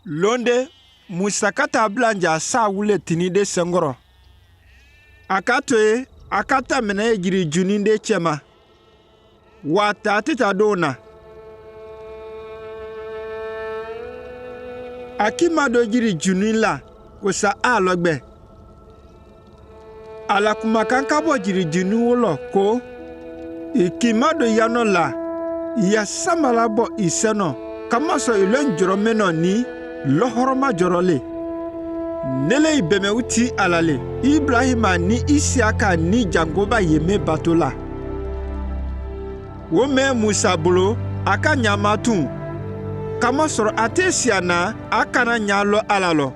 Londe Musa kata blanja sa wule tinide sengoro. Akatoe akata mene jiri juninde chema. Wata tita dona. Akima do jiri junila kosa alogbe. Ala kumakanka bo jiri junu wolo ko. Ikima do yano la. Ya samala bo iseno. Kamaso ilen joromeno ni. Lohoroma jorole. Nele ibeme uti alale. Ibrahima ni Isiaka ni Jangoba yeme batola. Wome Musa bolo aka nyamatun. Kama soro ate siana akana nyalo alalo.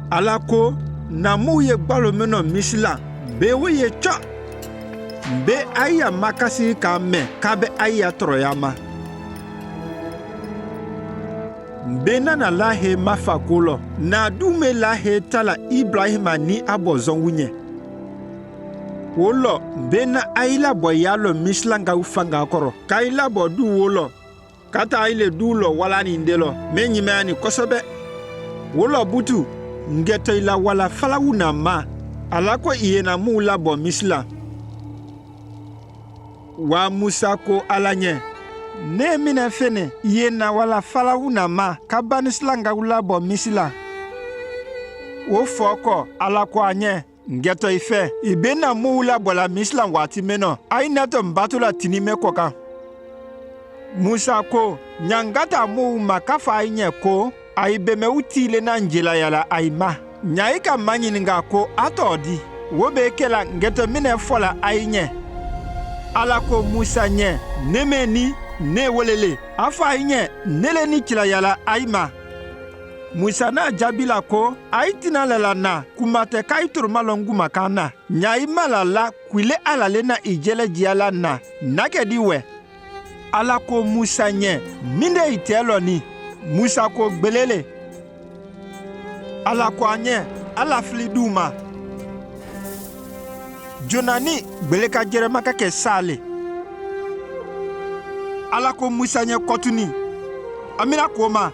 Alako na muye gbalo meno misila. Be weye cho. Be aya makasi kame kabe aya toroyama. Bena na lahe mafakolo na dume lahe tala Ibrahima ni abozon wunye. Wolo bena aila boyalo mislanga ufanga koro. Kaila bodu wolo. Kata aile dulo wala ni ndelo. Menyi meani kosobe. Wolo butu ngeto ila wala falawuna ma. Alako iena mula bo misla. Wa Musa ko alanye. Ne mina fene yena wala falawuna ma kabanislanga wula bo misila. Wo foko alako anye ngeto ife ibena mu wula bola misila wati meno ainato mbatula tinime koka. Musa ko nyangata mu makafa ainye ko aibeme utile na njila yala aima. Nyaika manyininga ko atodi wobe kela ngeto mine fola ainye. Alako Musa nye nemeni ne welele afa inye nele ni kila yala aima. Musa na jabila ko aitina lela na kumate kaitur malongu makana nyaima la kwile alale na ijele jiala na nakediwe. Alako Musa nye minde itelo ni Musa ko gbelele. Alako anye alafliduma. Jonani gbeleka jeremaka ke sale. Alako Musa nye kotuni. Amina koma.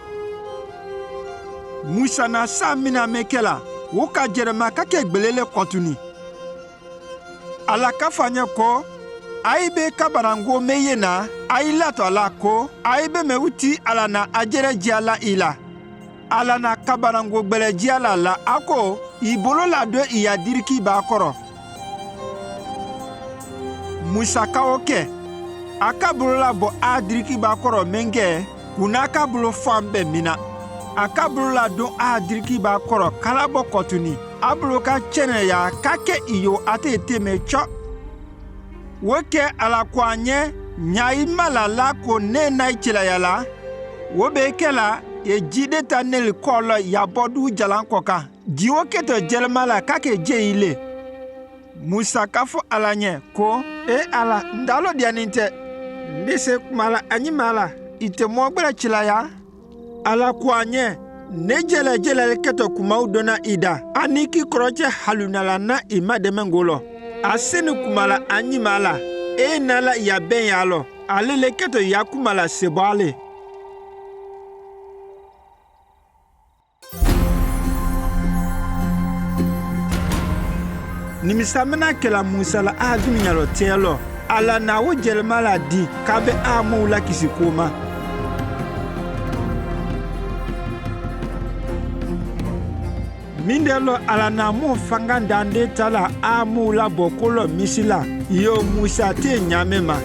Musa na sa mina mekela. Woka jerema kake gbelele kotuni. Alaka fanya ko. Aibe kabarango meye na. Ailato alako. Aibe me uti alana ajere jiala ila. Alana kabarango gbele jiala la ako. Ibolo la do iya diriki ba koro. Musa kaoke. Akabulola bo adiriki bakoro menge kuna akabulo fambe mina. Akabulola don adiriki bakoro kalabo kotuni. Abulo ka chene ya kake iyo ate teme cho. Woke ala kwanye nyaima la ko ne na ichila yala. Wobe kela ye jide tanel kolo ya bodu jalan koka. Jiwoke to jelmala kake je ile. Musa kafo alanye ko ala ndalo dianinte. Ndese kumala anyimala ite mogbela chilaya ala kwanye nejele keto kumaudona ida aniki kroche halunala na imade mengolo asenu kumala anyimala nala ya ben yalo alele keto ya kumala sebale. Nimisamena kela Musa la adunyalo telo ala na wo jelmala di kabe amu la kisikoma. Mindelo ala na mo fanga ndande tala amu la bokolo misila yo Musa te nyamema.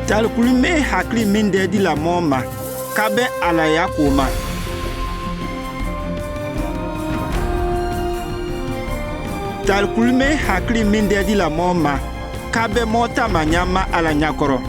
Tal kulime hakli minde di la moma kabe ala yakoma. Tal kulme hakli minde di la moma kabe mota manyama ala nyakoro.